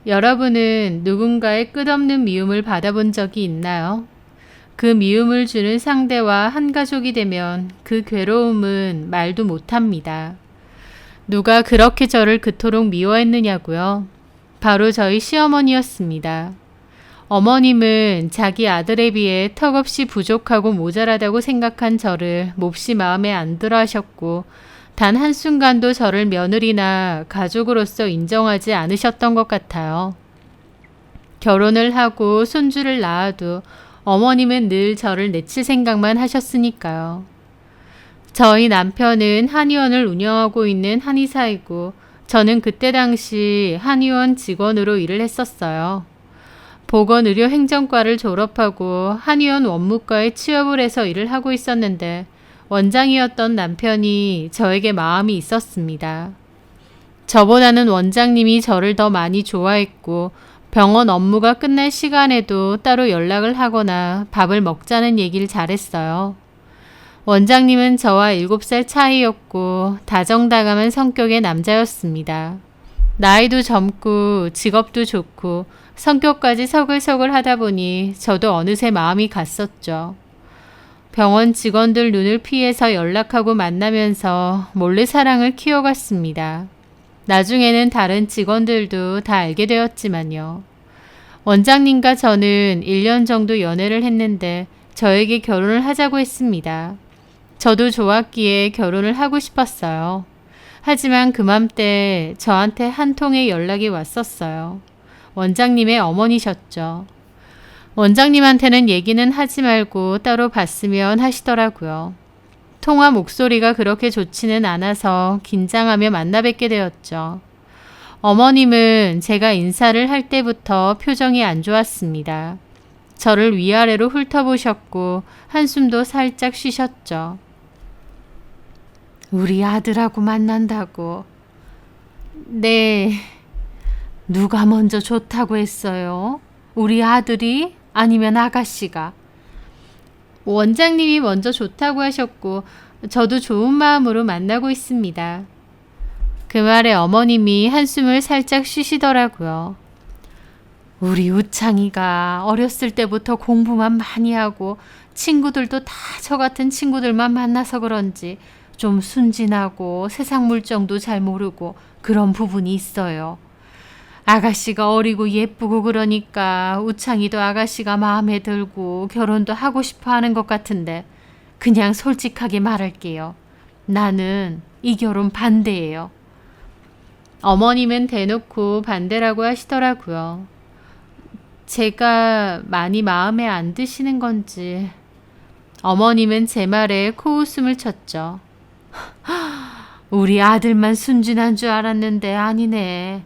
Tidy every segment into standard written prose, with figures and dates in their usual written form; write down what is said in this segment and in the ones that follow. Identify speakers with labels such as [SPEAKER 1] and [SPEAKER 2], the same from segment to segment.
[SPEAKER 1] 여러분은 누군가의 끝없는 미움을 받아본 적이 있나요? 그 미움을 주는 상대와 한 가족이 되면 그 괴로움은 말도 못합니다. 누가 그렇게 저를 그토록 미워했느냐고요? 바로 저희 시어머니였습니다. 어머님은 자기 아들에 비해 턱없이 부족하고 모자라다고 생각한 저를 몹시 마음에 안 들어 하셨고, 단 한순간도 저를 며느리나 가족으로서 인정하지 않으셨던 것 같아요. 결혼을 하고 손주를 낳아도 어머님은 늘 저를 내칠 생각만 하셨으니까요. 저희 남편은 한의원을 운영하고 있는 한의사이고, 저는 그때 당시 한의원 직원으로 일을 했었어요. 보건의료행정과를 졸업하고 한의원 원무과에 취업을 해서 일을 하고 있었는데, 원장이었던 남편이 저에게 마음이 있었습니다. 저보다는 원장님이 저를 더 많이 좋아했고, 병원 업무가 끝날 시간에도 따로 연락을 하거나 밥을 먹자는 얘기를 잘했어요. 원장님은 저와 7살 차이였고 다정다감한 성격의 남자였습니다. 나이도 젊고 직업도 좋고 성격까지 서글서글 하다 보니 저도 어느새 마음이 갔었죠. 병원 직원들 눈을 피해서 연락하고 만나면서 몰래 사랑을 키워갔습니다. 나중에는 다른 직원들도 다 알게 되었지만요. 원장님과 저는 1년 정도 연애를 했는데 저에게 결혼을 하자고 했습니다. 저도 좋았기에 결혼을 하고 싶었어요. 하지만 그맘때 저한테 한 통의 연락이 왔었어요. 원장님의 어머니셨죠. 원장님한테는 얘기는 하지 말고 따로 봤으면 하시더라고요. 통화 목소리가 그렇게 좋지는 않아서 긴장하며 만나 뵙게 되었죠. 어머님은 제가 인사를 할 때부터 표정이 안 좋았습니다. 저를 위아래로 훑어보셨고 한숨도 살짝 쉬셨죠. 우리 아들하고 만난다고. 네. 누가 먼저 좋다고 했어요? 우리 아들이? 아니면 아가씨가? 원장님이 먼저 좋다고 하셨고 저도 좋은 마음으로 만나고 있습니다. 그 말에 어머님이 한숨을 살짝 쉬시더라고요. 우리 우창이가 어렸을 때부터 공부만 많이 하고 친구들도 다 저 같은 친구들만 만나서 그런지 좀 순진하고 세상 물정도 잘 모르고 그런 부분이 있어요. 아가씨가 어리고 예쁘고 그러니까 우창이도 아가씨가 마음에 들고 결혼도 하고 싶어 하는 것 같은데 그냥 솔직하게 말할게요. 나는 이 결혼 반대예요. 어머님은 대놓고 반대라고 하시더라고요. 제가 많이 마음에 안 드시는 건지. 어머님은 제 말에 코웃음을 쳤죠. 우리 아들만 순진한 줄 알았는데 아니네.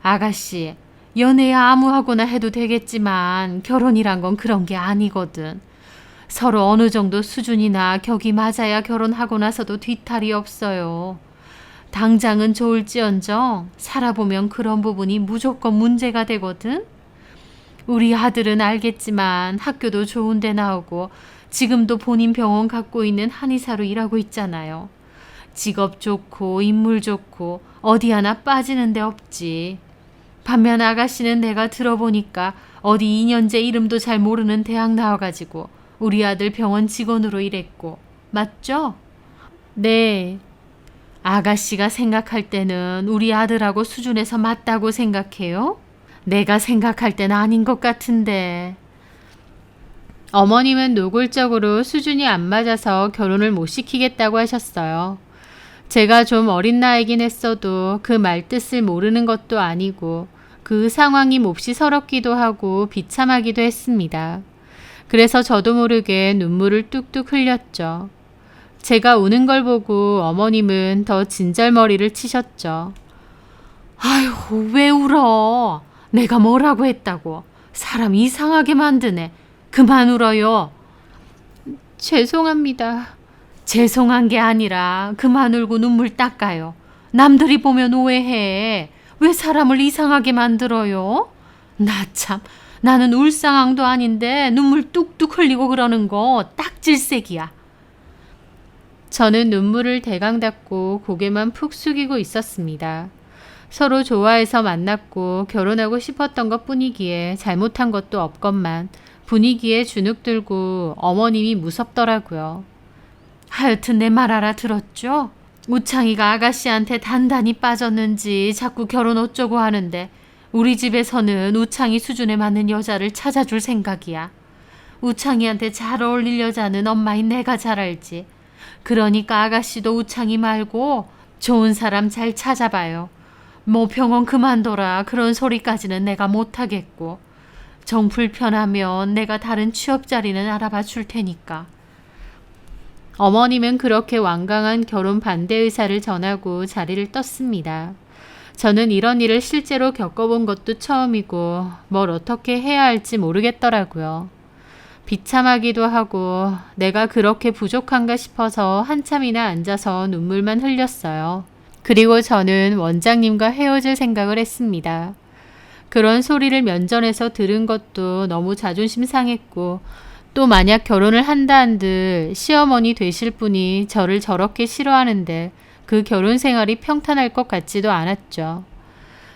[SPEAKER 1] 아가씨, 연애 아무하고나 해도 되겠지만 결혼이란 건 그런 게 아니거든. 서로 어느 정도 수준이나 격이 맞아야 결혼하고 나서도 뒤탈이 없어요. 당장은 좋을지언정 살아보면 그런 부분이 무조건 문제가 되거든. 우리 아들은 알겠지만 학교도 좋은 데 나오고 지금도 본인 병원 갖고 있는 한의사로 일하고 있잖아요. 직업 좋고 인물 좋고 어디 하나 빠지는 데 없지. 반면 아가씨는 내가 들어보니까 어디 2년제 이름도 잘 모르는 대학 나와가지고 우리 아들 병원 직원으로 일했고 맞죠? 네. 아가씨가 생각할 때는 우리 아들하고 수준에서 맞다고 생각해요? 내가 생각할 때는 아닌 것 같은데. 어머님은 노골적으로 수준이 안 맞아서 결혼을 못 시키겠다고 하셨어요. 제가 좀 어린 나이긴 했어도 그 말뜻을 모르는 것도 아니고 그 상황이 몹시 서럽기도 하고 비참하기도 했습니다. 그래서 저도 모르게 눈물을 뚝뚝 흘렸죠. 제가 우는 걸 보고 어머님은 더 진절머리를 치셨죠. 아휴, 왜 울어? 내가 뭐라고 했다고. 사람 이상하게 만드네. 그만 울어요. 죄송합니다. 죄송한 게 아니라 그만 울고 눈물 닦아요. 남들이 보면 오해해. 왜 사람을 이상하게 만들어요? 나 참, 나는 울상황도 아닌데 눈물 뚝뚝 흘리고 그러는 거 딱 질색이야. 저는 눈물을 대강 닦고 고개만 푹 숙이고 있었습니다. 서로 좋아해서 만났고 결혼하고 싶었던 것 뿐이기에 잘못한 것도 없건만 분위기에 주눅들고 어머님이 무섭더라고요. 하여튼 내 말 알아들었죠? 우창이가 아가씨한테 단단히 빠졌는지 자꾸 결혼 어쩌고 하는데 우리 집에서는 우창이 수준에 맞는 여자를 찾아줄 생각이야. 우창이한테 잘 어울릴 여자는 엄마인 내가 잘 알지. 그러니까 아가씨도 우창이 말고 좋은 사람 잘 찾아봐요. 뭐 병원 그만둬라 그런 소리까지는 내가 못하겠고 정 불편하면 내가 다른 취업 자리는 알아봐 줄 테니까. 어머님은 그렇게 완강한 결혼 반대 의사를 전하고 자리를 떴습니다. 저는 이런 일을 실제로 겪어본 것도 처음이고 뭘 어떻게 해야 할지 모르겠더라고요. 비참하기도 하고 내가 그렇게 부족한가 싶어서 한참이나 앉아서 눈물만 흘렸어요. 그리고 저는 원장님과 헤어질 생각을 했습니다. 그런 소리를 면전에서 들은 것도 너무 자존심 상했고 또 만약 결혼을 한다 한들 시어머니 되실 분이 저를 저렇게 싫어하는데 그 결혼 생활이 평탄할 것 같지도 않았죠.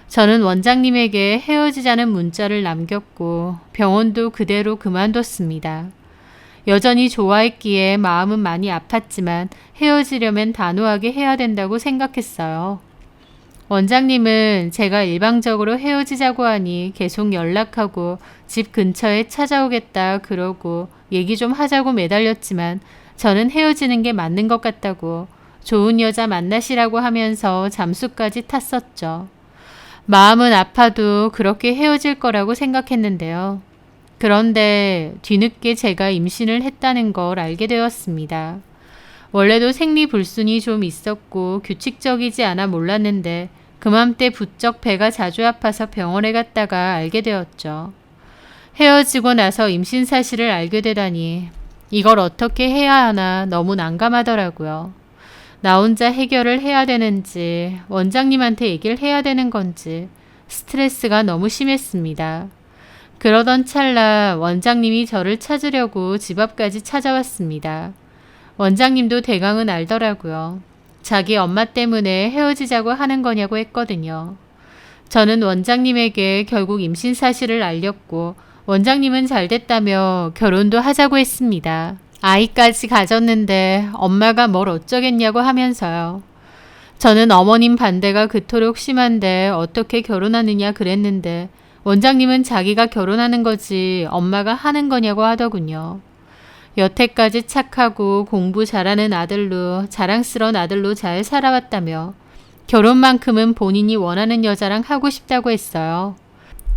[SPEAKER 1] 저는 원장님에게 헤어지자는 문자를 남겼고 병원도 그대로 그만뒀습니다. 여전히 좋아했기에 마음은 많이 아팠지만 헤어지려면 단호하게 해야 된다고 생각했어요. 원장님은 제가 일방적으로 헤어지자고 하니 계속 연락하고 집 근처에 찾아오겠다 그러고 얘기 좀 하자고 매달렸지만 저는 헤어지는 게 맞는 것 같다고 좋은 여자 만나시라고 하면서 잠수까지 탔었죠. 마음은 아파도 그렇게 헤어질 거라고 생각했는데요. 그런데 뒤늦게 제가 임신을 했다는 걸 알게 되었습니다. 원래도 생리불순이 좀 있었고 규칙적이지 않아 몰랐는데 그맘때 부쩍 배가 자주 아파서 병원에 갔다가 알게 되었죠. 헤어지고 나서 임신 사실을 알게 되다니 이걸 어떻게 해야 하나 너무 난감하더라고요. 나 혼자 해결을 해야 되는지 원장님한테 얘기를 해야 되는 건지 스트레스가 너무 심했습니다. 그러던 찰나 원장님이 저를 찾으려고 집 앞까지 찾아왔습니다. 원장님도 대강은 알더라고요. 자기 엄마 때문에 헤어지자고 하는 거냐고 했거든요. 저는 원장님에게 결국 임신 사실을 알렸고 원장님은 잘 됐다며 결혼도 하자고 했습니다. 아이까지 가졌는데 엄마가 뭘 어쩌겠냐고 하면서요. 저는 어머님 반대가 그토록 심한데 어떻게 결혼하느냐 그랬는데 원장님은 자기가 결혼하는 거지 엄마가 하는 거냐고 하더군요. 여태까지 착하고 공부 잘하는 아들로 자랑스러운 아들로 잘 살아왔다며 결혼만큼은 본인이 원하는 여자랑 하고 싶다고 했어요.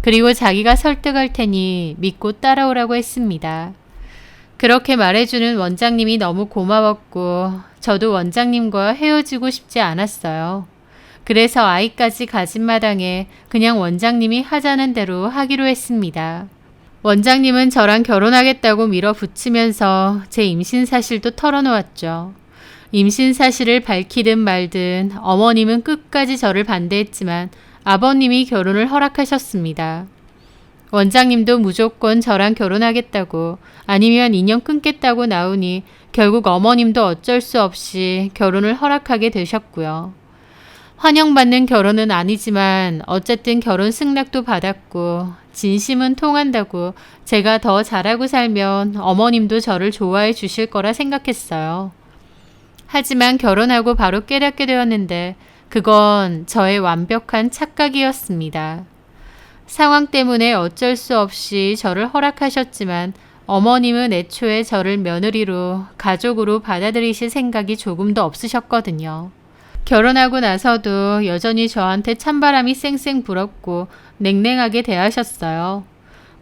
[SPEAKER 1] 그리고 자기가 설득할 테니 믿고 따라오라고 했습니다. 그렇게 말해주는 원장님이 너무 고마웠고 저도 원장님과 헤어지고 싶지 않았어요. 그래서 아이까지 가진 마당에 그냥 원장님이 하자는 대로 하기로 했습니다. 원장님은 저랑 결혼하겠다고 밀어붙이면서 제 임신 사실도 털어놓았죠. 임신 사실을 밝히든 말든 어머님은 끝까지 저를 반대했지만 아버님이 결혼을 허락하셨습니다. 원장님도 무조건 저랑 결혼하겠다고 아니면 인연 끊겠다고 나오니 결국 어머님도 어쩔 수 없이 결혼을 허락하게 되셨고요. 환영받는 결혼은 아니지만 어쨌든 결혼 승낙도 받았고 진심은 통한다고 제가 더 잘하고 살면 어머님도 저를 좋아해 주실 거라 생각했어요. 하지만 결혼하고 바로 깨닫게 되었는데 그건 저의 완벽한 착각이었습니다. 상황 때문에 어쩔 수 없이 저를 허락하셨지만 어머님은 애초에 저를 며느리로 가족으로 받아들이실 생각이 조금도 없으셨거든요. 결혼하고 나서도 여전히 저한테 찬바람이 쌩쌩 불었고 냉랭하게 대하셨어요.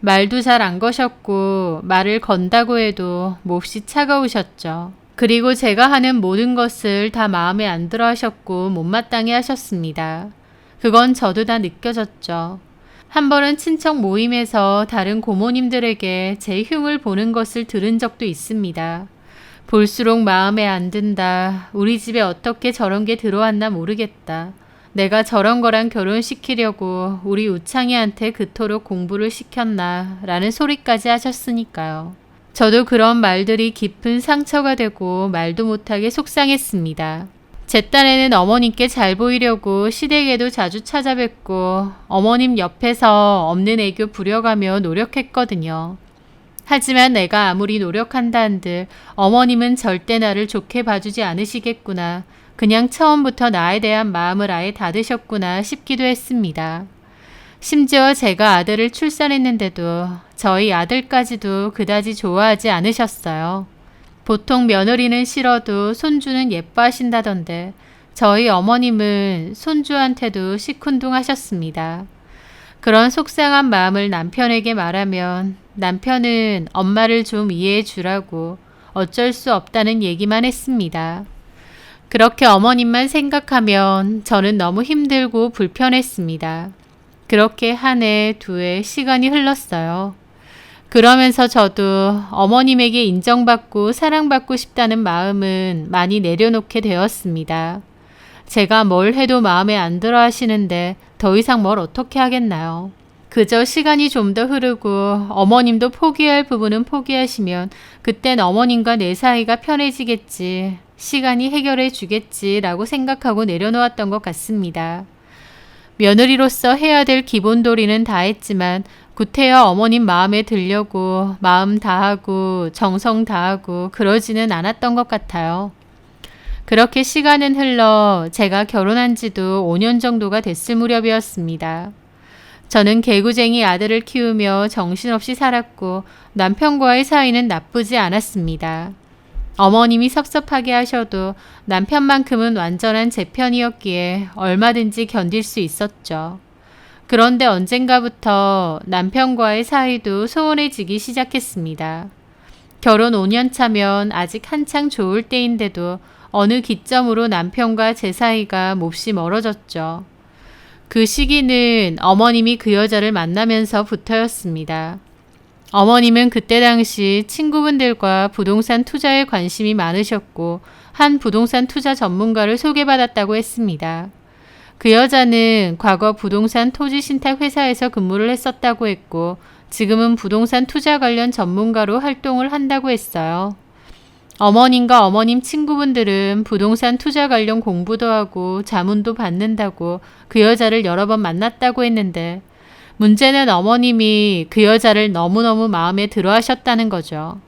[SPEAKER 1] 말도 잘 안 거셨고 말을 건다고 해도 몹시 차가우셨죠. 그리고 제가 하는 모든 것을 다 마음에 안 들어 하셨고 못마땅해 하셨습니다. 그건 저도 다 느껴졌죠. 한 번은 친척 모임에서 다른 고모님들에게 제 흉을 보는 것을 들은 적도 있습니다. 볼수록 마음에 안 든다. 우리 집에 어떻게 저런 게 들어왔나 모르겠다. 내가 저런 거랑 결혼시키려고 우리 우창이한테 그토록 공부를 시켰나 라는 소리까지 하셨으니까요. 저도 그런 말들이 깊은 상처가 되고 말도 못하게 속상했습니다. 제 딴에는 어머님께 잘 보이려고 시댁에도 자주 찾아뵙고 어머님 옆에서 없는 애교 부려가며 노력했거든요. 하지만 내가 아무리 노력한다 한들 어머님은 절대 나를 좋게 봐주지 않으시겠구나. 그냥 처음부터 나에 대한 마음을 아예 닫으셨구나 싶기도 했습니다. 심지어 제가 아들을 출산했는데도 저희 아들까지도 그다지 좋아하지 않으셨어요. 보통 며느리는 싫어도 손주는 예뻐하신다던데 저희 어머님은 손주한테도 시큰둥하셨습니다. 그런 속상한 마음을 남편에게 말하면 남편은 엄마를 좀 이해해 주라고 어쩔 수 없다는 얘기만 했습니다. 그렇게 어머님만 생각하면 저는 너무 힘들고 불편했습니다. 그렇게 한 해, 두 해 시간이 흘렀어요. 그러면서 저도 어머님에게 인정받고 사랑받고 싶다는 마음은 많이 내려놓게 되었습니다. 제가 뭘 해도 마음에 안 들어 하시는데 더 이상 뭘 어떻게 하겠나요? 그저 시간이 좀 더 흐르고 어머님도 포기할 부분은 포기하시면 그땐 어머님과 내 사이가 편해지겠지, 시간이 해결해 주겠지라고 생각하고 내려놓았던 것 같습니다. 며느리로서 해야 될 기본 도리는 다 했지만 구태여 어머님 마음에 들려고 마음 다하고 정성 다하고 그러지는 않았던 것 같아요. 그렇게 시간은 흘러 제가 결혼한 지도 5년 정도가 됐을 무렵이었습니다. 저는 개구쟁이 아들을 키우며 정신없이 살았고 남편과의 사이는 나쁘지 않았습니다. 어머님이 섭섭하게 하셔도 남편만큼은 완전한 제 편이었기에 얼마든지 견딜 수 있었죠. 그런데 언젠가부터 남편과의 사이도 소원해지기 시작했습니다. 결혼 5년 차면 아직 한창 좋을 때인데도 어느 기점으로 남편과 제 사이가 몹시 멀어졌죠. 그 시기는 어머님이 그 여자를 만나면서부터였습니다. 어머님은 그때 당시 친구분들과 부동산 투자에 관심이 많으셨고 한 부동산 투자 전문가를 소개받았다고 했습니다. 그 여자는 과거 부동산 토지 신탁 회사에서 근무를 했었다고 했고 지금은 부동산 투자 관련 전문가로 활동을 한다고 했어요. 어머님과 어머님 친구분들은 부동산 투자 관련 공부도 하고 자문도 받는다고 그 여자를 여러 번 만났다고 했는데 문제는 어머님이 그 여자를 너무너무 마음에 들어 하셨다는 거죠.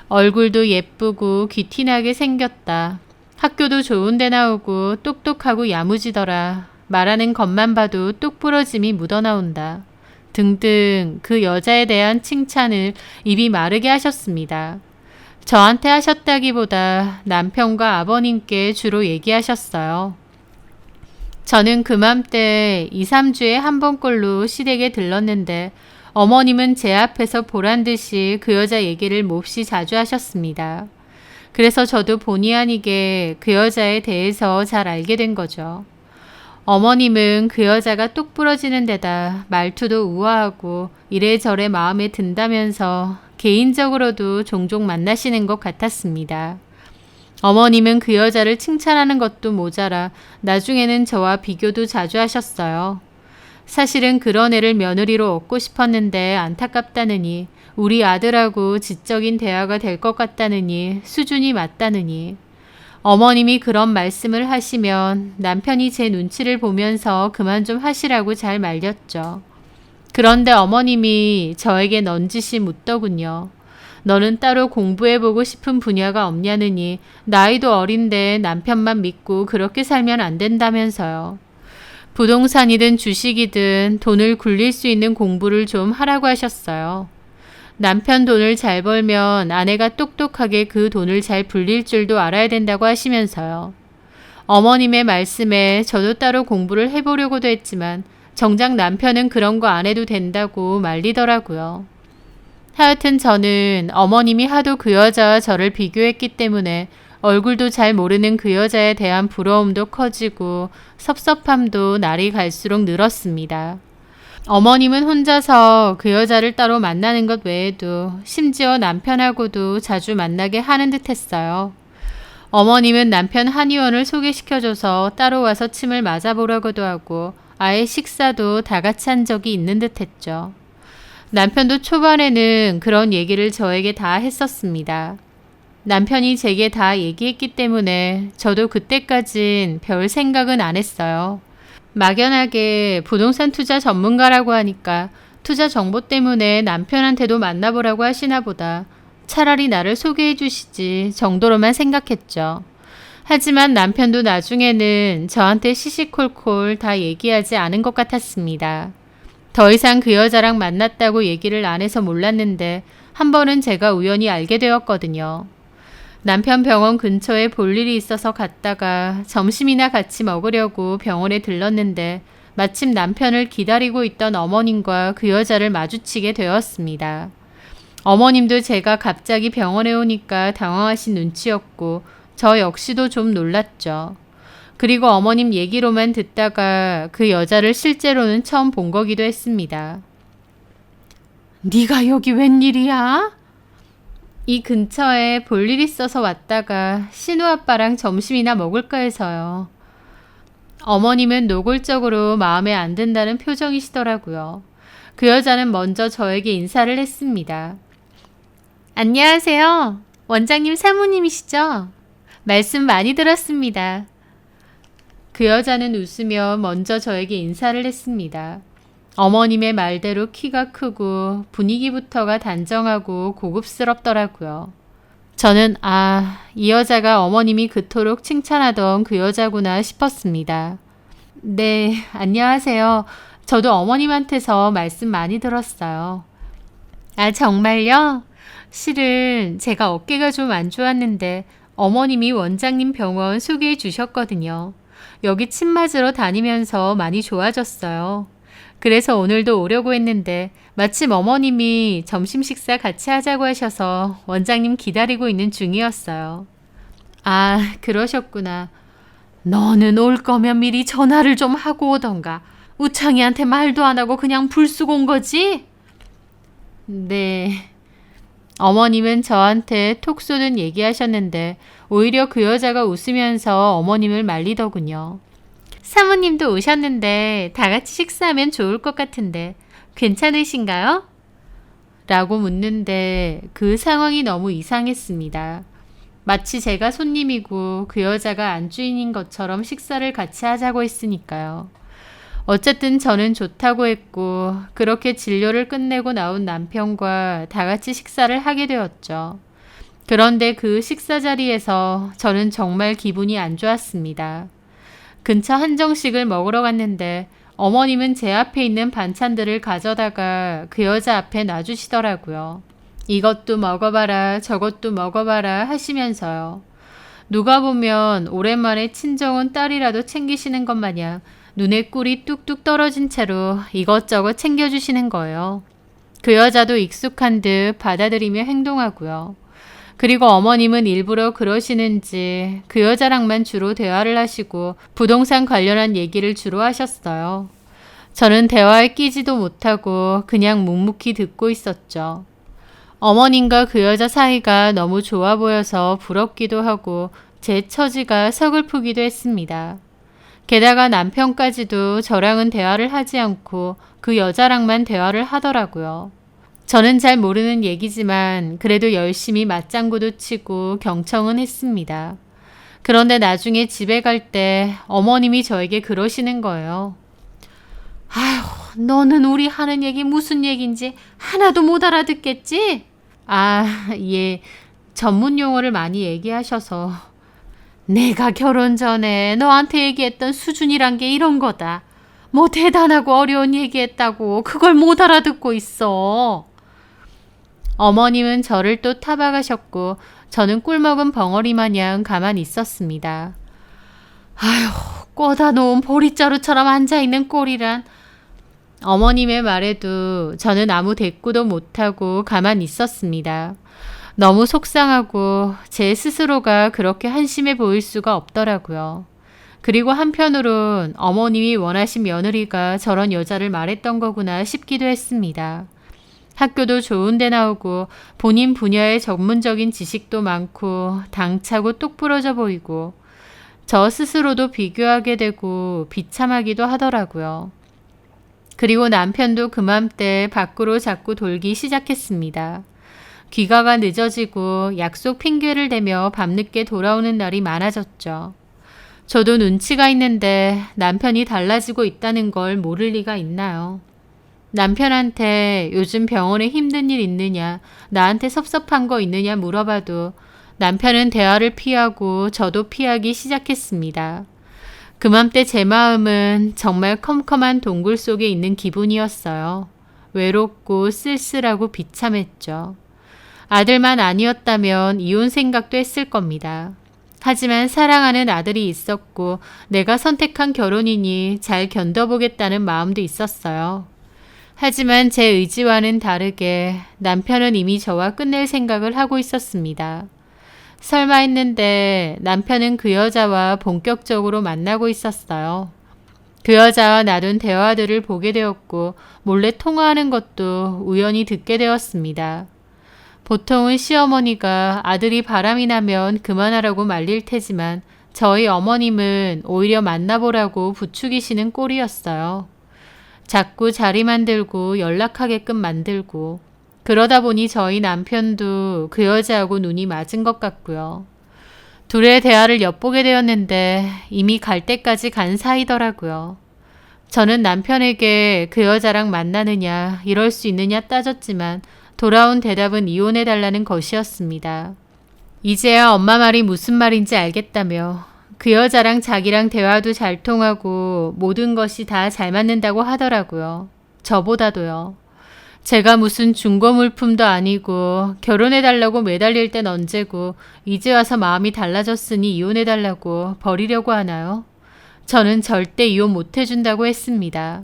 [SPEAKER 1] 얼굴도 예쁘고 귀티나게 생겼다. 학교도 좋은 데 나오고 똑똑하고 야무지더라. 말하는 것만 봐도 똑부러짐이 묻어나온다. 등등 그 여자에 대한 칭찬을 입이 마르게 하셨습니다. 저한테 하셨다기보다 남편과 아버님께 주로 얘기하셨어요. 저는 그맘때 2, 3주에 한 번꼴로 시댁에 들렀는데 어머님은 제 앞에서 보란 듯이 그 여자 얘기를 몹시 자주 하셨습니다. 그래서 저도 본의 아니게 그 여자에 대해서 잘 알게 된 거죠. 어머님은 그 여자가 똑 부러지는 데다 말투도 우아하고 이래저래 마음에 든다면서 개인적으로도 종종 만나시는 것 같았습니다. 어머님은 그 여자를 칭찬하는 것도 모자라 나중에는 저와 비교도 자주 하셨어요. 사실은 그런 애를 며느리로 얻고 싶었는데 안타깝다느니, 우리 아들하고 지적인 대화가 될 것 같다느니, 수준이 맞다느니. 어머님이 그런 말씀을 하시면 남편이 제 눈치를 보면서 그만 좀 하시라고 잘 말렸죠. 그런데 어머님이 저에게 넌지시 묻더군요. 너는 따로 공부해보고 싶은 분야가 없냐느니 나이도 어린데 남편만 믿고 그렇게 살면 안 된다면서요. 부동산이든 주식이든 돈을 굴릴 수 있는 공부를 좀 하라고 하셨어요. 남편 돈을 잘 벌면 아내가 똑똑하게 그 돈을 잘 불릴 줄도 알아야 된다고 하시면서요. 어머님의 말씀에 저도 따로 공부를 해보려고도 했지만 정작 남편은 그런 거 안 해도 된다고 말리더라고요. 하여튼 저는 어머님이 하도 그 여자와 저를 비교했기 때문에 얼굴도 잘 모르는 그 여자에 대한 부러움도 커지고 섭섭함도 날이 갈수록 늘었습니다. 어머님은 혼자서 그 여자를 따로 만나는 것 외에도 심지어 남편하고도 자주 만나게 하는 듯 했어요. 어머님은 남편 한의원을 소개시켜줘서 따로 와서 침을 맞아보려고도 하고 아예 식사도 다 같이 한 적이 있는 듯 했죠. 남편도 초반에는 그런 얘기를 저에게 다 했었습니다. 남편이 제게 다 얘기했기 때문에 저도 그때까진 별 생각은 안 했어요. 막연하게 부동산 투자 전문가라고 하니까 투자 정보 때문에 남편한테도 만나보라고 하시나 보다. 차라리 나를 소개해 주시지 정도로만 생각했죠. 하지만 남편도 나중에는 저한테 시시콜콜 다 얘기하지 않은 것 같았습니다. 더 이상 그 여자랑 만났다고 얘기를 안 해서 몰랐는데 한 번은 제가 우연히 알게 되었거든요. 남편 병원 근처에 볼 일이 있어서 갔다가 점심이나 같이 먹으려고 병원에 들렀는데 마침 남편을 기다리고 있던 어머님과 그 여자를 마주치게 되었습니다. 어머님도 제가 갑자기 병원에 오니까 당황하신 눈치였고 저 역시도 좀 놀랐죠. 그리고 어머님 얘기로만 듣다가 그 여자를 실제로는 처음 본 거기도 했습니다. 네가 여기 웬일이야? 이 근처에 볼 일 있어서 왔다가 신우 아빠랑 점심이나 먹을까 해서요. 어머님은 노골적으로 마음에 안 든다는 표정이시더라고요. 그 여자는 먼저 저에게 인사를 했습니다. 안녕하세요. 원장님 사모님이시죠? 말씀 많이 들었습니다. 그 여자는 웃으며 먼저 저에게 인사를 했습니다. 어머님의 말대로 키가 크고 분위기부터가 단정하고 고급스럽더라고요. 저는 이 여자가 어머님이 그토록 칭찬하던 그 여자구나 싶었습니다. 네, 안녕하세요. 저도 어머님한테서 말씀 많이 들었어요. 정말요? 실은 제가 어깨가 좀 안 좋았는데 어머님이 원장님 병원 소개해 주셨거든요. 여기 침 맞으러 다니면서 많이 좋아졌어요. 그래서 오늘도 오려고 했는데 마침 어머님이 점심 식사 같이 하자고 하셔서 원장님 기다리고 있는 중이었어요. 그러셨구나. 너는 올 거면 미리 전화를 좀 하고 오던가. 우창이한테 말도 안 하고 그냥 불쑥 온 거지? 네. 어머님은 저한테 톡 쏘는 얘기하셨는데 오히려 그 여자가 웃으면서 어머님을 말리더군요. 사모님도 오셨는데 다 같이 식사하면 좋을 것 같은데 괜찮으신가요? 라고 묻는데 그 상황이 너무 이상했습니다. 마치 제가 손님이고 그 여자가 안주인인 것처럼 식사를 같이 하자고 했으니까요. 어쨌든 저는 좋다고 했고 그렇게 진료를 끝내고 나온 남편과 다 같이 식사를 하게 되었죠. 그런데 그 식사 자리에서 저는 정말 기분이 안 좋았습니다. 근처 한정식을 먹으러 갔는데 어머님은 제 앞에 있는 반찬들을 가져다가 그 여자 앞에 놔주시더라고요. 이것도 먹어봐라 저것도 먹어봐라 하시면서요. 누가 보면 오랜만에 친정온 딸이라도 챙기시는 것 마냥 눈에 꿀이 뚝뚝 떨어진 채로 이것저것 챙겨주시는 거예요. 그 여자도 익숙한 듯 받아들이며 행동하고요. 그리고 어머님은 일부러 그러시는지 그 여자랑만 주로 대화를 하시고 부동산 관련한 얘기를 주로 하셨어요. 저는 대화에 끼지도 못하고 그냥 묵묵히 듣고 있었죠. 어머님과 그 여자 사이가 너무 좋아 보여서 부럽기도 하고 제 처지가 서글프기도 했습니다. 게다가 남편까지도 저랑은 대화를 하지 않고 그 여자랑만 대화를 하더라고요. 저는 잘 모르는 얘기지만 그래도 열심히 맞장구도 치고 경청은 했습니다. 그런데 나중에 집에 갈 때 어머님이 저에게 그러시는 거예요. 아휴, 너는 우리 하는 얘기 무슨 얘기인지 하나도 못 알아듣겠지? 예, 전문 용어를 많이 얘기하셔서 내가 결혼 전에 너한테 얘기했던 수준이란 게 이런 거다. 뭐 대단하고 어려운 얘기했다고 그걸 못 알아듣고 있어. 어머님은 저를 또 타박하셨고 저는 꿀먹은 벙어리 마냥 가만히 있었습니다. 아휴, 꼬다 놓은 보리자루처럼 앉아있는 꼴이란. 어머님의 말에도 저는 아무 대꾸도 못하고 가만히 있었습니다. 너무 속상하고 제 스스로가 그렇게 한심해 보일 수가 없더라고요. 그리고 한편으론 어머님이 원하신 며느리가 저런 여자를 말했던 거구나 싶기도 했습니다. 학교도 좋은 데 나오고 본인 분야의 전문적인 지식도 많고 당차고 똑부러져 보이고 저 스스로도 비교하게 되고 비참하기도 하더라고요. 그리고 남편도 그맘때 밖으로 자꾸 돌기 시작했습니다. 귀가가 늦어지고 약속 핑계를 대며 밤늦게 돌아오는 날이 많아졌죠. 저도 눈치가 있는데 남편이 달라지고 있다는 걸 모를 리가 있나요? 남편한테 요즘 병원에 힘든 일 있느냐, 나한테 섭섭한 거 있느냐 물어봐도 남편은 대화를 피하고 저도 피하기 시작했습니다. 그맘때 제 마음은 정말 컴컴한 동굴 속에 있는 기분이었어요. 외롭고 쓸쓸하고 비참했죠. 아들만 아니었다면 이혼 생각도 했을 겁니다. 하지만 사랑하는 아들이 있었고 내가 선택한 결혼이니 잘 견뎌보겠다는 마음도 있었어요. 하지만 제 의지와는 다르게 남편은 이미 저와 끝낼 생각을 하고 있었습니다. 설마 했는데 남편은 그 여자와 본격적으로 만나고 있었어요. 그 여자와 나눈 대화들을 보게 되었고 몰래 통화하는 것도 우연히 듣게 되었습니다. 보통은 시어머니가 아들이 바람이 나면 그만하라고 말릴 테지만 저희 어머님은 오히려 만나보라고 부추기시는 꼴이었어요. 자꾸 자리 만들고 연락하게끔 만들고 그러다 보니 저희 남편도 그 여자하고 눈이 맞은 것 같고요. 둘의 대화를 엿보게 되었는데 이미 갈 때까지 간 사이더라고요. 저는 남편에게 그 여자랑 만나느냐 이럴 수 있느냐 따졌지만 돌아온 대답은 이혼해달라는 것이었습니다. 이제야 엄마 말이 무슨 말인지 알겠다며 그 여자랑 자기랑 대화도 잘 통하고 모든 것이 다 잘 맞는다고 하더라고요. 저보다도요. 제가 무슨 중고 물품도 아니고 결혼해달라고 매달릴 땐 언제고 이제 와서 마음이 달라졌으니 이혼해달라고 버리려고 하나요? 저는 절대 이혼 못해준다고 했습니다.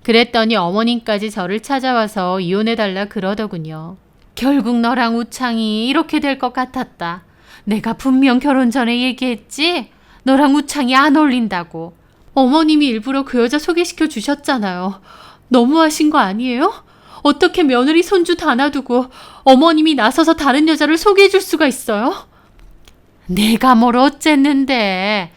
[SPEAKER 1] 그랬더니 어머님까지 저를 찾아와서 이혼해달라 그러더군요. 결국 너랑 우창이 이렇게 될 것 같았다. 내가 분명 결혼 전에 얘기했지? 너랑 우창이 안 어울린다고. 어머님이 일부러 그 여자 소개시켜 주셨잖아요. 너무하신 거 아니에요? 어떻게 며느리 손주 다 놔두고 어머님이 나서서 다른 여자를 소개해 줄 수가 있어요? 내가 뭘 어쨌는데.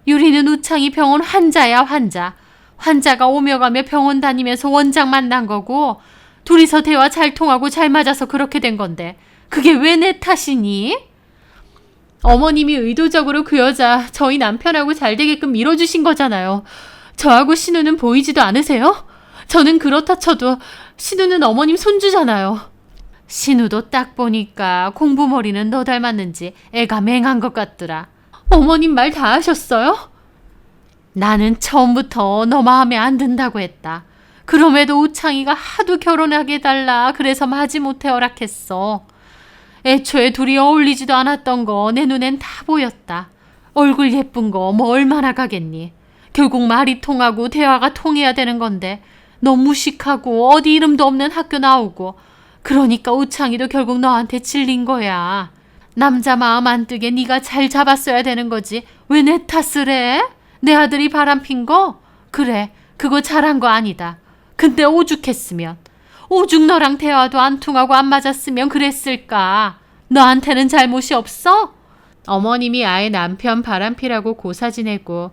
[SPEAKER 1] 유리는 우창이 병원 환자야, 환자. 환자가 오며 가며 병원 다니면서 원장 만난 거고 둘이서 대화 잘 통하고 잘 맞아서 그렇게 된 건데 그게 왜 내 탓이니? 어머님이 의도적으로 그 여자 저희 남편하고 잘 되게끔 밀어주신 거잖아요. 저하고 신우는 보이지도 않으세요? 저는 그렇다 쳐도 신우는 어머님 손주잖아요. 신우도 딱 보니까 공부머리는 너 닮았는지 애가 맹한 것 같더라. 어머님 말 다 하셨어요? 나는 처음부터 너 마음에 안 든다고 했다. 그럼에도 우창이가 하도 결혼하게 해달라 그래서 마지못해 허락했어. 애초에 둘이 어울리지도 않았던 거 내 눈엔 다 보였다. 얼굴 예쁜 거 뭐 얼마나 가겠니. 결국 말이 통하고 대화가 통해야 되는 건데 너 무식하고 어디 이름도 없는 학교 나오고 그러니까 우창이도 결국 너한테 질린 거야. 남자 마음 안 뜨게 네가 잘 잡았어야 되는 거지. 왜 내 탓을 해? 내 아들이 바람핀 거? 그래, 그거 잘한 거 아니다. 근데 오죽했으면. 오죽 너랑 대화도 안 통하고 안 맞았으면 그랬을까? 너한테는 잘못이 없어? 어머님이 아예 남편 바람피라고 고사 지내고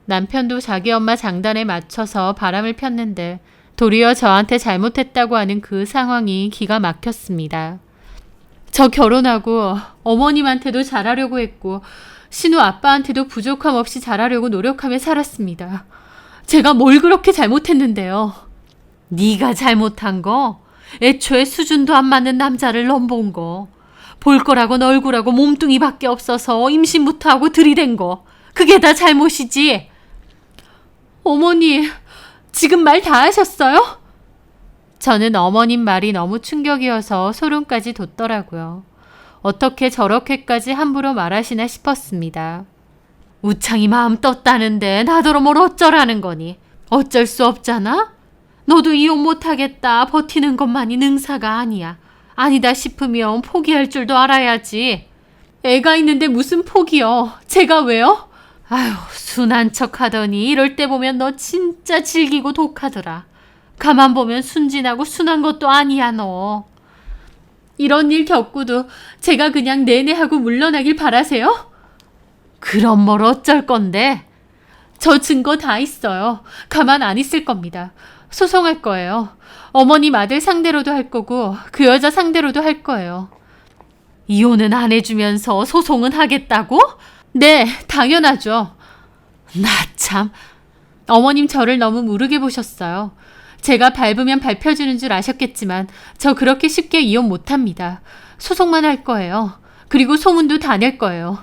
[SPEAKER 1] 남편도 자기 엄마 장단에 맞춰서 바람을 폈는데 도리어 저한테 잘못했다고 하는 그 상황이 기가 막혔습니다. 저 결혼하고 어머님한테도 잘하려고 했고 신우 아빠한테도 부족함 없이 잘하려고 노력하며 살았습니다. 제가 뭘 그렇게 잘못했는데요. 네가 잘못한 거? 애초에 수준도 안 맞는 남자를 넘본 거. 볼 거라곤 얼굴하고 몸뚱이밖에 없어서 임신부터 하고 들이댄 거. 그게 다 잘못이지. 어머니, 지금 말 다 하셨어요? 저는 어머님 말이 너무 충격이어서 소름까지 돋더라고요. 어떻게 저렇게까지 함부로 말하시나 싶었습니다. 우창이 마음 떴다는데 나더러 뭘 어쩌라는 거니? 어쩔 수 없잖아? 너도 이혼 못하겠다 버티는 것만이 능사가 아니야. 아니다 싶으면 포기할 줄도 알아야지. 애가 있는데 무슨 포기요? 제가 왜요? 아휴, 순한 척 하더니 이럴 때 보면 너 진짜 질기고 독하더라. 가만 보면 순진하고 순한 것도 아니야 너. 이런 일 겪고도 제가 그냥 내내 하고 물러나길 바라세요? 그럼 뭘 어쩔 건데? 저 증거 다 있어요. 가만 안 있을 겁니다. 소송할 거예요. 어머님 아들 상대로도 할 거고 그 여자 상대로도 할 거예요. 이혼은 안 해주면서 소송은 하겠다고? 네, 당연하죠. 나 참. 어머님 저를 너무 무르게 보셨어요. 제가 밟으면 밟혀주는 줄 아셨겠지만 저 그렇게 쉽게 이혼 못합니다. 소송만 할 거예요. 그리고 소문도 다 낼 거예요.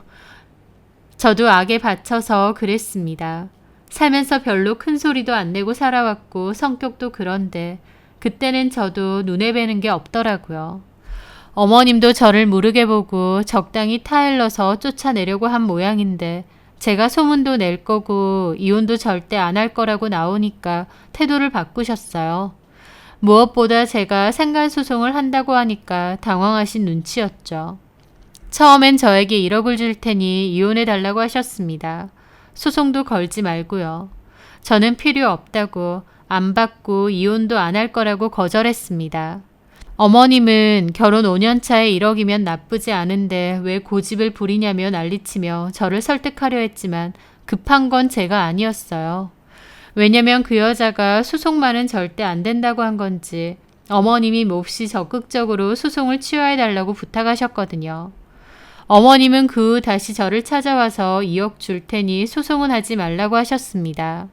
[SPEAKER 1] 저도 악에 받쳐서 그랬습니다. 살면서 별로 큰 소리도 안 내고 살아왔고 성격도 그런데 그때는 저도 눈에 뵈는 게 없더라고요. 어머님도 저를 무르게 보고 적당히 타일러서 쫓아내려고 한 모양인데 제가 소문도 낼 거고 이혼도 절대 안 할 거라고 나오니까 태도를 바꾸셨어요. 무엇보다 제가 상간소송을 한다고 하니까 당황하신 눈치였죠. 처음엔 저에게 1억을 줄 테니 이혼해 달라고 하셨습니다. 소송도 걸지 말고요. 저는 필요 없다고 안 받고 이혼도 안 할 거라고 거절했습니다. 어머님은 결혼 5년 차에 1억이면 나쁘지 않은데 왜 고집을 부리냐며 난리치며 저를 설득하려 했지만 급한 건 제가 아니었어요. 왜냐면 그 여자가 소송만은 절대 안 된다고 한 건지 어머님이 몹시 적극적으로 소송을 취하해달라고 부탁하셨거든요. 어머님은 그 후 다시 저를 찾아와서 2억 줄 테니 소송은 하지 말라고 하셨습니다.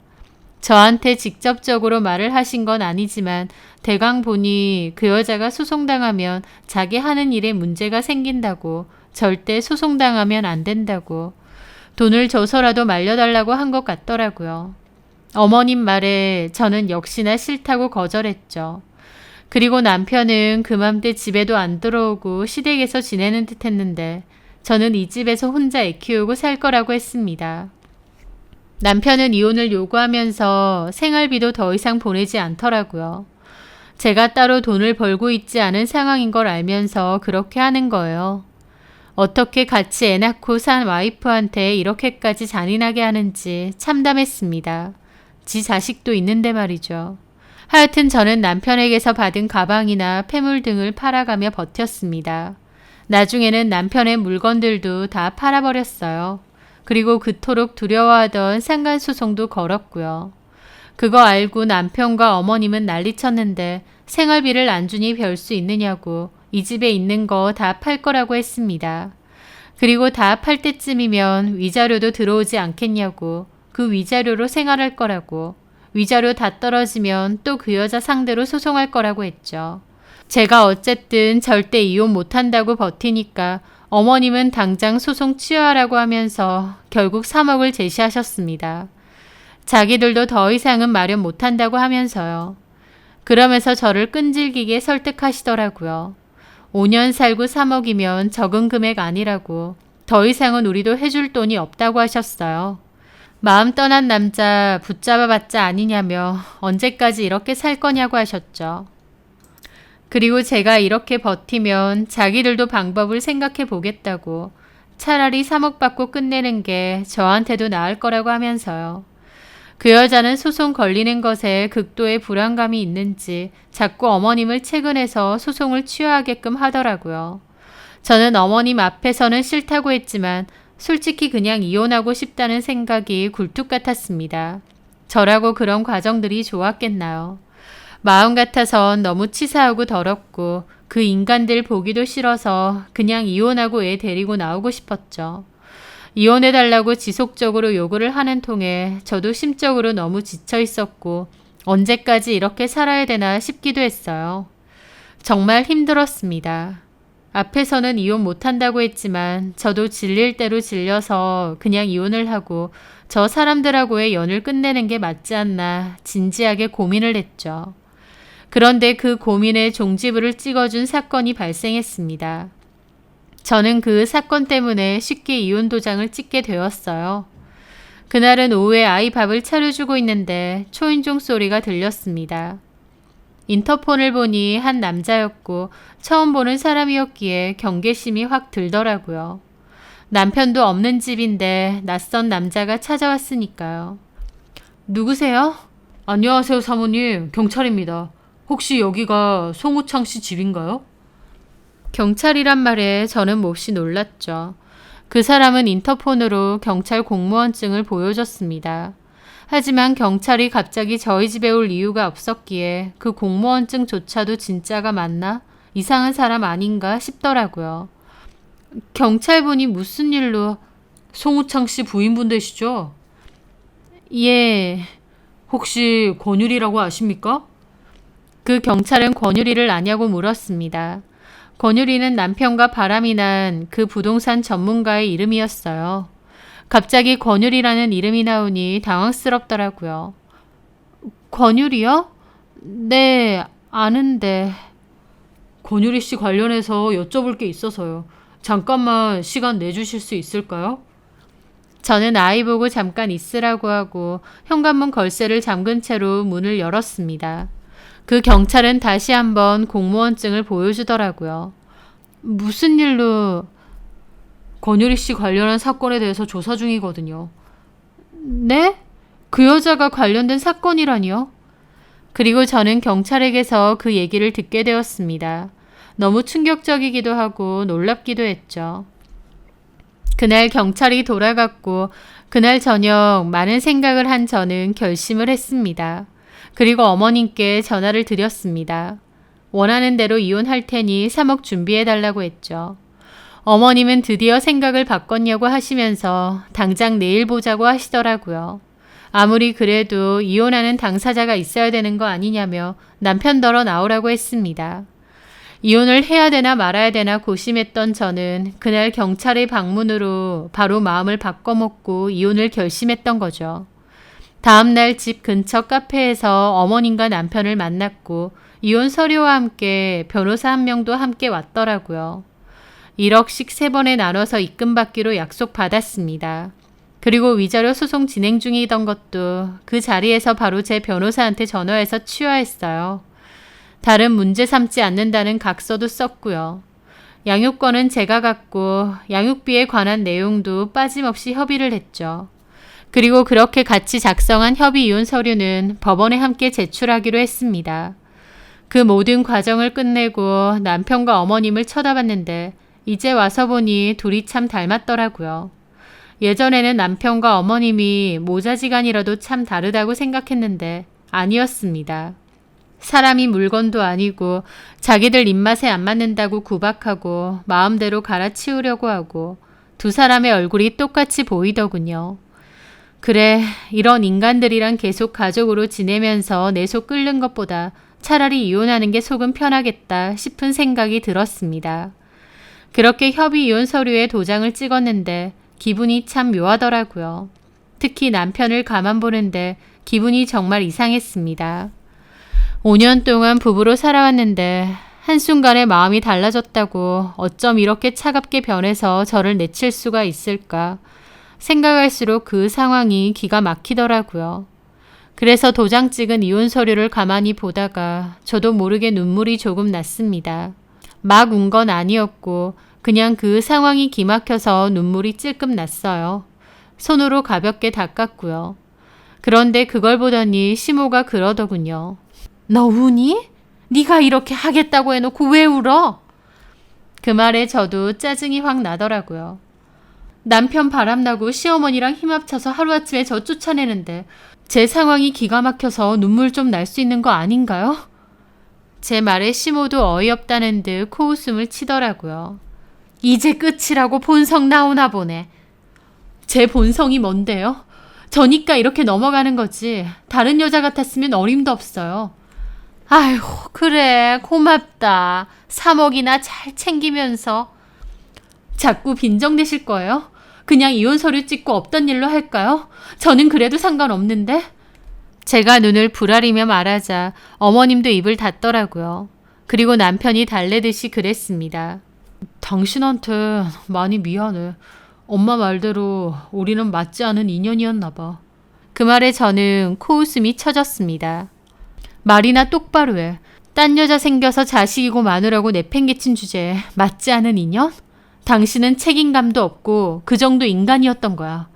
[SPEAKER 1] 저한테 직접적으로 말을 하신 건 아니지만 대강 보니 그 여자가 소송당하면 자기 하는 일에 문제가 생긴다고, 절대 소송당하면 안 된다고, 돈을 줘서라도 말려달라고 한 것 같더라고요. 어머님 말에 저는 역시나 싫다고 거절했죠. 그리고 남편은 그맘때 집에도 안 들어오고 시댁에서 지내는 듯 했는데 저는 이 집에서 혼자 애 키우고 살 거라고 했습니다. 남편은 이혼을 요구하면서 생활비도 더 이상 보내지 않더라고요. 제가 따로 돈을 벌고 있지 않은 상황인 걸 알면서 그렇게 하는 거예요. 어떻게 같이 애 낳고 산 와이프한테 이렇게까지 잔인하게 하는지 참담했습니다. 지 자식도 있는데 말이죠. 하여튼 저는 남편에게서 받은 가방이나 폐물 등을 팔아가며 버텼습니다. 나중에는 남편의 물건들도 다 팔아버렸어요. 그리고 그토록 두려워하던 상간소송도 걸었고요. 그거 알고 남편과 어머님은 난리쳤는데 생활비를 안 주니 별 수 있느냐고 이 집에 있는 거 다 팔 거라고 했습니다. 그리고 다 팔 때쯤이면 위자료도 들어오지 않겠냐고, 그 위자료로 생활할 거라고, 위자료 다 떨어지면 또 그 여자 상대로 소송할 거라고 했죠. 제가 어쨌든 절대 이혼 못한다고 버티니까 어머님은 당장 소송 취하하라고 하면서 결국 3억을 제시하셨습니다. 자기들도 더 이상은 마련 못한다고 하면서요. 그러면서 저를 끈질기게 설득하시더라고요. 5년 살고 3억이면 적은 금액 아니라고, 더 이상은 우리도 해줄 돈이 없다고 하셨어요. 마음 떠난 남자 붙잡아봤자 아니냐며 언제까지 이렇게 살 거냐고 하셨죠. 그리고 제가 이렇게 버티면 자기들도 방법을 생각해 보겠다고, 차라리 3억 받고 끝내는 게 저한테도 나을 거라고 하면서요. 그 여자는 소송 걸리는 것에 극도의 불안감이 있는지 자꾸 어머님을 채근해서 소송을 취하하게끔 하더라고요. 저는 어머님 앞에서는 싫다고 했지만 솔직히 그냥 이혼하고 싶다는 생각이 굴뚝 같았습니다. 저라고 그런 과정들이 좋았겠나요? 마음 같아선 너무 치사하고 더럽고 그 인간들 보기도 싫어서 그냥 이혼하고 애 데리고 나오고 싶었죠. 이혼해달라고 지속적으로 요구를 하는 통에 저도 심적으로 너무 지쳐 있었고 언제까지 이렇게 살아야 되나 싶기도 했어요. 정말 힘들었습니다. 앞에서는 이혼 못한다고 했지만 저도 질릴 대로 질려서 그냥 이혼을 하고 저 사람들하고의 연을 끝내는 게 맞지 않나 진지하게 고민을 했죠. 그런데 그 고민에 종지부를 찍어준 사건이 발생했습니다. 저는 그 사건 때문에 쉽게 이혼 도장을 찍게 되었어요. 그날은 오후에 아이 밥을 차려주고 있는데 초인종 소리가 들렸습니다. 인터폰을 보니 한 남자였고 처음 보는 사람이었기에 경계심이 확 들더라고요. 남편도 없는 집인데 낯선 남자가 찾아왔으니까요. 누구세요? 안녕하세요 사모님, 경찰입니다. 혹시 여기가 송우창 씨 집인가요? 경찰이란 말에 저는 몹시 놀랐죠. 그 사람은 인터폰으로 경찰 공무원증을 보여줬습니다. 하지만 경찰이 갑자기 저희 집에 올 이유가 없었기에 그 공무원증조차도 진짜가 맞나? 이상한 사람 아닌가 싶더라고요. 경찰분이 무슨 일로? 송우창 씨 부인분 되시죠? 예. 혹시 권율이라고 아십니까? 그 경찰은 권율이를 아냐고 물었습니다. 권율이는 남편과 바람이 난 그 부동산 전문가의 이름이었어요. 갑자기 권율이라는 이름이 나오니 당황스럽더라고요. 권율이요? 네, 아는데. 권율이 씨 관련해서 여쭤볼 게 있어서요. 잠깐만 시간 내주실 수 있을까요? 저는 아이 보고 잠깐 있으라고 하고 현관문 걸쇠를 잠근 채로 문을 열었습니다. 그 경찰은 다시 한번 공무원증을 보여주더라고요. 무슨 일로? 권유리 씨 관련한 사건에 대해서 조사 중이거든요. 네? 그 여자가 관련된 사건이라니요? 그리고 저는 경찰에게서 그 얘기를 듣게 되었습니다. 너무 충격적이기도 하고 놀랍기도 했죠. 그날 경찰이 돌아갔고 그날 저녁 많은 생각을 한 저는 결심을 했습니다. 그리고 어머님께 전화를 드렸습니다. 원하는 대로 이혼할 테니 3억 준비해달라고 했죠. 어머님은 드디어 생각을 바꿨냐고 하시면서 당장 내일 보자고 하시더라고요. 아무리 그래도 이혼하는 당사자가 있어야 되는 거 아니냐며 남편더러 나오라고 했습니다. 이혼을 해야 되나 말아야 되나 고심했던 저는 그날 경찰의 방문으로 바로 마음을 바꿔먹고 이혼을 결심했던 거죠. 다음날 집 근처 카페에서 어머님과 남편을 만났고 이혼 서류와 함께 변호사 한 명도 함께 왔더라고요. 1억씩 3번에 나눠서 입금받기로 약속받았습니다. 그리고 위자료 소송 진행 중이던 것도 그 자리에서 바로 제 변호사한테 전화해서 취하했어요. 다른 문제 삼지 않는다는 각서도 썼고요. 양육권은 제가 갖고 양육비에 관한 내용도 빠짐없이 협의를 했죠. 그리고 그렇게 같이 작성한 협의 이혼 서류는 법원에 함께 제출하기로 했습니다. 그 모든 과정을 끝내고 남편과 어머님을 쳐다봤는데 이제 와서 보니 둘이 참 닮았더라고요. 예전에는 남편과 어머님이 모자지간이라도 참 다르다고 생각했는데 아니었습니다. 사람이 물건도 아니고 자기들 입맛에 안 맞는다고 구박하고 마음대로 갈아치우려고 하고 두 사람의 얼굴이 똑같이 보이더군요. 그래, 이런 인간들이랑 계속 가족으로 지내면서 내 속 끓는 것보다 차라리 이혼하는 게 속은 편하겠다 싶은 생각이 들었습니다. 그렇게 협의 이혼 서류에 도장을 찍었는데 기분이 참 묘하더라고요. 특히 남편을 가만 보는데 기분이 정말 이상했습니다. 5년 동안 부부로 살아왔는데 한순간에 마음이 달라졌다고 어쩜 이렇게 차갑게 변해서 저를 내칠 수가 있을까 생각할수록 그 상황이 기가 막히더라고요. 그래서 도장 찍은 이혼 서류를 가만히 보다가 저도 모르게 눈물이 조금 났습니다. 막 운 건 아니었고 그냥 그 상황이 기막혀서 눈물이 찔끔 났어요. 손으로 가볍게 닦았고요. 그런데 그걸 보더니 시모가 그러더군요. 너 우니? 네가 이렇게 하겠다고 해놓고 왜 울어? 그 말에 저도 짜증이 확 나더라고요. 남편 바람나고 시어머니랑 힘합쳐서 하루아침에 저 쫓아내는데 제 상황이 기가 막혀서 눈물 좀 날 수 있는 거 아닌가요? 제 말에 시모도 어이없다는 듯 코웃음을 치더라고요. 이제 끝이라고 본성 나오나 보네. 제 본성이 뭔데요? 저니까 이렇게 넘어가는 거지. 다른 여자 같았으면 어림도 없어요. 아휴, 그래, 고맙다. 3억이나 잘 챙기면서. 자꾸 빈정내실 거예요? 그냥 이혼 서류 찍고 없던 일로 할까요? 저는 그래도 상관없는데. 제가 눈을 부라리며 말하자 어머님도 입을 닫더라고요. 그리고 남편이 달래듯이 그랬습니다. 당신한테 많이 미안해. 엄마 말대로 우리는 맞지 않은 인연이었나 봐. 그 말에 저는 코웃음이 쳐졌습니다. 말이나 똑바로 해. 딴 여자 생겨서 자식이고 마누라고 내팽개친 주제에 맞지 않은 인연? 당신은 책임감도 없고 그 정도 인간이었던 거야.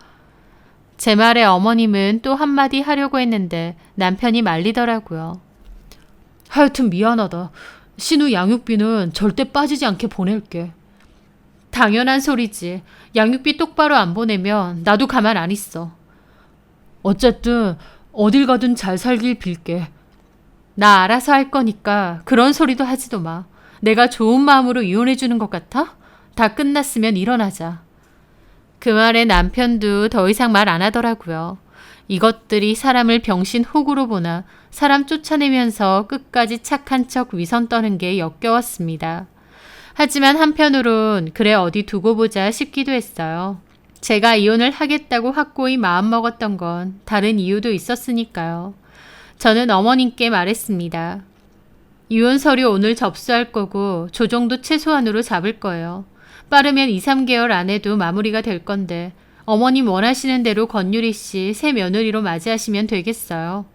[SPEAKER 1] 제 말에 어머님은 또 한마디 하려고 했는데 남편이 말리더라고요. 하여튼 미안하다. 신우 양육비는 절대 빠지지 않게 보낼게. 당연한 소리지. 양육비 똑바로 안 보내면 나도 가만 안 있어. 어쨌든 어딜 가든 잘 살길 빌게. 나 알아서 할 거니까 그런 소리도 하지도 마. 내가 좋은 마음으로 이혼해 주는 것 같아? 다 끝났으면 일어나자. 그 말에 남편도 더 이상 말 안 하더라고요. 이것들이 사람을 병신 호구로 보나 사람 쫓아내면서 끝까지 착한 척 위선 떠는 게 역겨웠습니다. 하지만 한편으론 그래 어디 두고 보자 싶기도 했어요. 제가 이혼을 하겠다고 확고히 마음먹었던 건 다른 이유도 있었으니까요. 저는 어머님께 말했습니다. 이혼 서류 오늘 접수할 거고 조정도 최소한으로 잡을 거예요. 빠르면 2, 3개월 안에도 마무리가 될 건데 어머님 원하시는 대로 권유리 씨 새 며느리로 맞이하시면 되겠어요.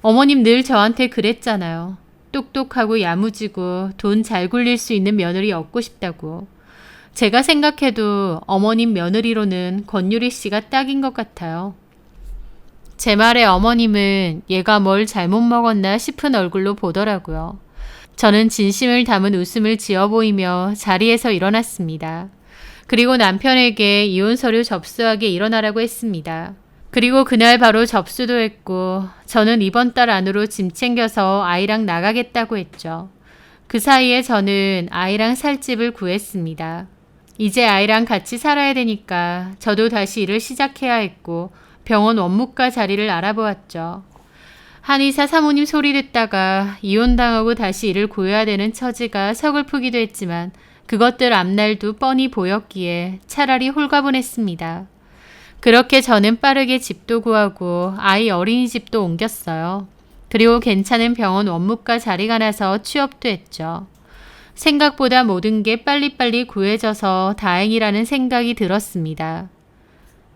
[SPEAKER 1] 어머님 늘 저한테 그랬잖아요. 똑똑하고 야무지고 돈 잘 굴릴 수 있는 며느리 얻고 싶다고. 제가 생각해도 어머님 며느리로는 권유리 씨가 딱인 것 같아요. 제 말에 어머님은 얘가 뭘 잘못 먹었나 싶은 얼굴로 보더라고요. 저는 진심을 담은 웃음을 지어 보이며 자리에서 일어났습니다. 그리고 남편에게 이혼 서류 접수하게 일어나라고 했습니다. 그리고 그날 바로 접수도 했고 저는 이번 달 안으로 짐 챙겨서 아이랑 나가겠다고 했죠. 그 사이에 저는 아이랑 살 집을 구했습니다. 이제 아이랑 같이 살아야 되니까 저도 다시 일을 시작해야 했고 병원 원무과 자리를 알아보았죠. 한의사 사모님 소리 듣다가 이혼당하고 다시 일을 구해야 되는 처지가 서글프기도 했지만 그것들 앞날도 뻔히 보였기에 차라리 홀가분했습니다. 그렇게 저는 빠르게 집도 구하고 아이 어린이집도 옮겼어요. 그리고 괜찮은 병원 원무과 자리가 나서 취업도 했죠. 생각보다 모든 게 빨리빨리 구해져서 다행이라는 생각이 들었습니다.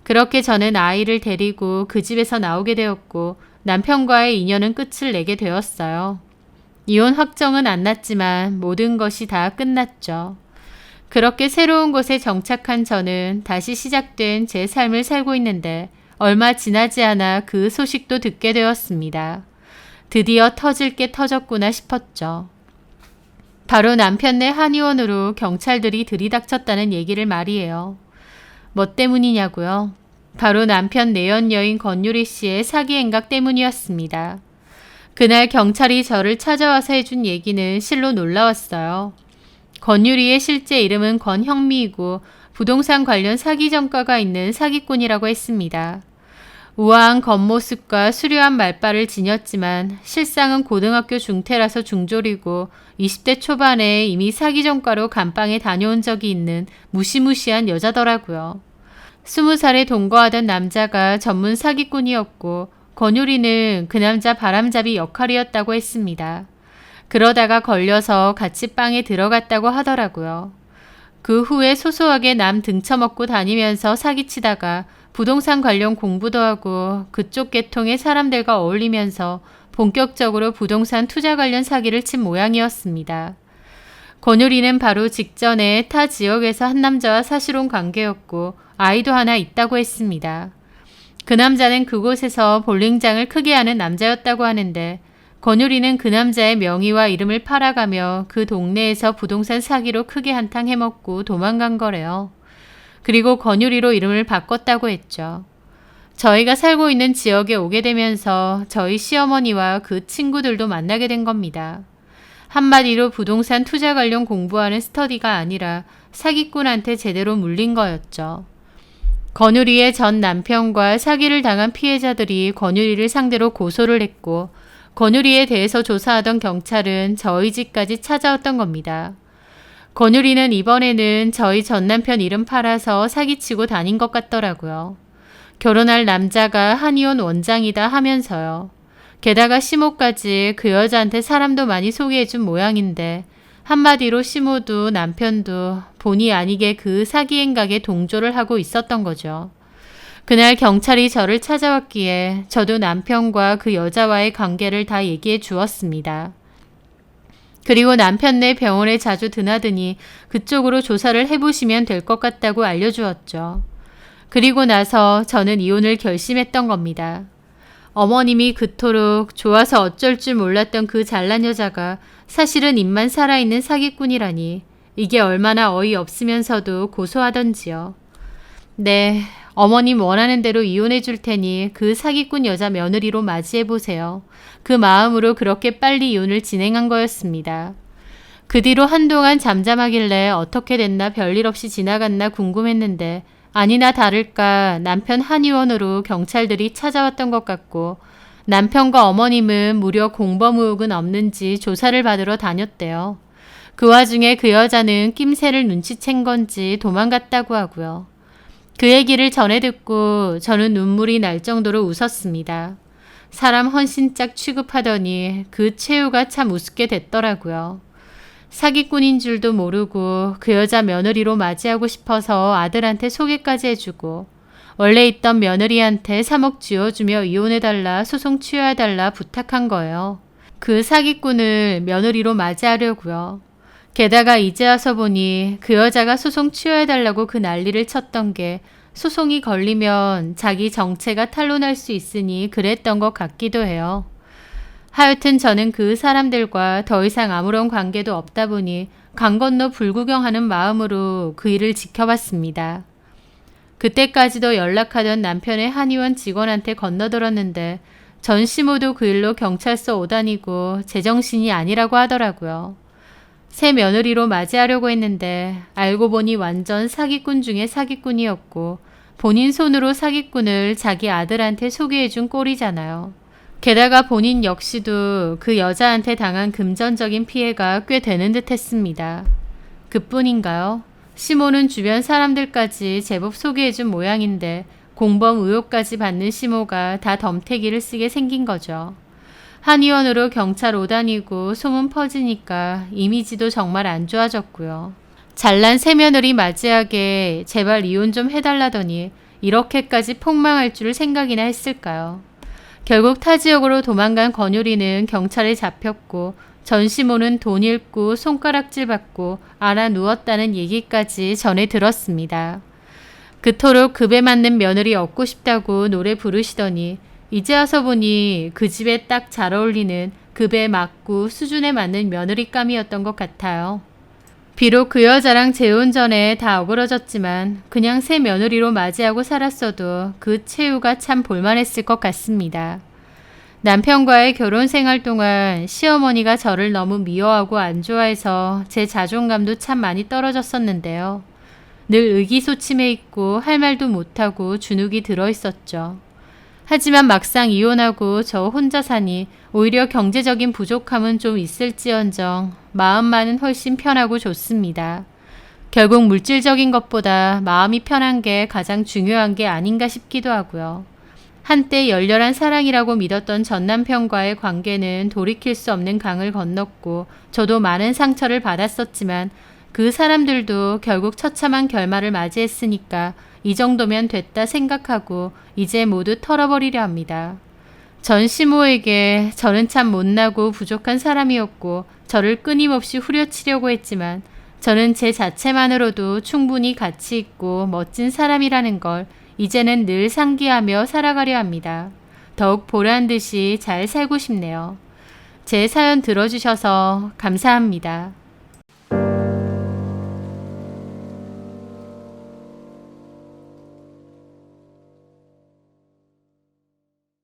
[SPEAKER 1] 그렇게 저는 아이를 데리고 그 집에서 나오게 되었고 남편과의 인연은 끝을 내게 되었어요. 이혼 확정은 안 났지만 모든 것이 다 끝났죠. 그렇게 새로운 곳에 정착한 저는 다시 시작된 제 삶을 살고 있는데 얼마 지나지 않아 그 소식도 듣게 되었습니다. 드디어 터질 게 터졌구나 싶었죠. 바로 남편네 한의원으로 경찰들이 들이닥쳤다는 얘기를 말이에요. 뭐 때문이냐고요? 바로 남편 내연 여인 권유리 씨의 사기 행각 때문이었습니다. 그날 경찰이 저를 찾아와서 해준 얘기는 실로 놀라웠어요. 권유리의 실제 이름은 권형미이고 부동산 관련 사기 전과가 있는 사기꾼이라고 했습니다. 우아한 겉모습과 수려한 말발을 지녔지만 실상은 고등학교 중퇴라서 중졸이고 20대 초반에 이미 사기 전과로 감방에 다녀온 적이 있는 무시무시한 여자더라고요. 20살에 동거하던 남자가 전문 사기꾼이었고 권유리는 그 남자 바람잡이 역할이었다고 했습니다. 그러다가 걸려서 같이 빵에 들어갔다고 하더라고요. 그 후에 소소하게 남 등쳐먹고 다니면서 사기치다가 부동산 관련 공부도 하고 그쪽 계통의 사람들과 어울리면서 본격적으로 부동산 투자 관련 사기를 친 모양이었습니다. 권유리는 바로 직전에 타 지역에서 한 남자와 사실혼 관계였고 아이도 하나 있다고 했습니다. 그 남자는 그곳에서 볼링장을 크게 하는 남자였다고 하는데 권유리는 그 남자의 명의와 이름을 팔아가며 그 동네에서 부동산 사기로 크게 한탕 해먹고 도망간 거래요. 그리고 권유리로 이름을 바꿨다고 했죠. 저희가 살고 있는 지역에 오게 되면서 저희 시어머니와 그 친구들도 만나게 된 겁니다. 한마디로 부동산 투자 관련 공부하는 스터디가 아니라 사기꾼한테 제대로 물린 거였죠. 권유리의 전 남편과 사기를 당한 피해자들이 권유리를 상대로 고소를 했고 권유리에 대해서 조사하던 경찰은 저희 집까지 찾아왔던 겁니다. 권유리는 이번에는 저희 전 남편 이름 팔아서 사기치고 다닌 것 같더라고요. 결혼할 남자가 한의원 원장이다 하면서요. 게다가 시모까지 그 여자한테 사람도 많이 소개해준 모양인데 한마디로 시모도 남편도 본의 아니게 그 사기 행각에 동조를 하고 있었던 거죠. 그날 경찰이 저를 찾아왔기에 저도 남편과 그 여자와의 관계를 다 얘기해 주었습니다. 그리고 남편네 병원에 자주 드나드니 그쪽으로 조사를 해보시면 될 것 같다고 알려주었죠. 그리고 나서 저는 이혼을 결심했던 겁니다. 어머님이 그토록 좋아서 어쩔 줄 몰랐던 그 잘난 여자가 사실은 입만 살아있는 사기꾼이라니 이게 얼마나 어이없으면서도 고소하던지요. 네, 어머님 원하는 대로 이혼해 줄 테니 그 사기꾼 여자 며느리로 맞이해 보세요. 그 마음으로 그렇게 빨리 이혼을 진행한 거였습니다. 그 뒤로 한동안 잠잠하길래 어떻게 됐나 별일 없이 지나갔나 궁금했는데 아니나 다를까 남편 한의원으로 경찰들이 찾아왔던 것 같고 남편과 어머님은 무려 공범 의혹은 없는지 조사를 받으러 다녔대요. 그 와중에 그 여자는 낌새를 눈치챈 건지 도망갔다고 하고요. 그 얘기를 전해 듣고 저는 눈물이 날 정도로 웃었습니다. 사람 헌신짝 취급하더니 그 최후가 참 우습게 됐더라고요. 사기꾼인 줄도 모르고 그 여자 며느리로 맞이하고 싶어서 아들한테 소개까지 해주고 원래 있던 며느리한테 3억 쥐어주며 이혼해달라 소송 취하해달라 부탁한 거예요. 그 사기꾼을 며느리로 맞이하려고요. 게다가 이제 와서 보니 그 여자가 소송 취하해달라고 그 난리를 쳤던 게 소송이 걸리면 자기 정체가 탄로날 수 있으니 그랬던 것 같기도 해요. 하여튼 저는 그 사람들과 더 이상 아무런 관계도 없다 보니 강 건너 불구경하는 마음으로 그 일을 지켜봤습니다. 그때까지도 연락하던 남편의 한의원 직원한테 건너들었는데 전 시모도 그 일로 경찰서 오다니고 제정신이 아니라고 하더라고요. 새 며느리로 맞이하려고 했는데 알고 보니 완전 사기꾼 중에 사기꾼이었고 본인 손으로 사기꾼을 자기 아들한테 소개해준 꼴이잖아요. 게다가 본인 역시도 그 여자한테 당한 금전적인 피해가 꽤 되는 듯 했습니다. 그뿐인가요? 시모는 주변 사람들까지 제법 소개해준 모양인데 공범 의혹까지 받는 시모가 다 덤태기를 쓰게 생긴 거죠. 한의원으로 경찰 오다니고 소문 퍼지니까 이미지도 정말 안 좋아졌고요. 잘난 새며느리 맞이하게 제발 이혼 좀 해달라더니 이렇게까지 폭망할 줄을 생각이나 했을까요? 결국 타 지역으로 도망간 권유리는 경찰에 잡혔고 전시모는 돈 잃고 손가락질 받고 알아 누웠다는 얘기까지 전해 들었습니다. 그토록 급에 맞는 며느리 얻고 싶다고 노래 부르시더니 이제 와서 보니 그 집에 딱 잘 어울리는 급에 맞고 수준에 맞는 며느리감이었던 것 같아요. 비록 그 여자랑 재혼 전에 다 어그러졌지만 그냥 새 며느리로 맞이하고 살았어도 그 최후가 참 볼만했을 것 같습니다. 남편과의 결혼 생활 동안 시어머니가 저를 너무 미워하고 안 좋아해서 제 자존감도 참 많이 떨어졌었는데요. 늘 의기소침해 있고 할 말도 못하고 주눅이 들어있었죠. 하지만 막상 이혼하고 저 혼자 사니 오히려 경제적인 부족함은 좀 있을지언정 마음만은 훨씬 편하고 좋습니다. 결국 물질적인 것보다 마음이 편한 게 가장 중요한 게 아닌가 싶기도 하고요. 한때 열렬한 사랑이라고 믿었던 전 남편과의 관계는 돌이킬 수 없는 강을 건넜고 저도 많은 상처를 받았었지만 그 사람들도 결국 처참한 결말을 맞이했으니까 이 정도면 됐다 생각하고 이제 모두 털어버리려 합니다. 전 시모에게 저는 참 못나고 부족한 사람이었고 저를 끊임없이 후려치려고 했지만 저는 제 자체만으로도 충분히 가치 있고 멋진 사람이라는 걸 이제는 늘 상기하며 살아가려 합니다. 더욱 보란 듯이 잘 살고 싶네요. 제 사연 들어주셔서 감사합니다.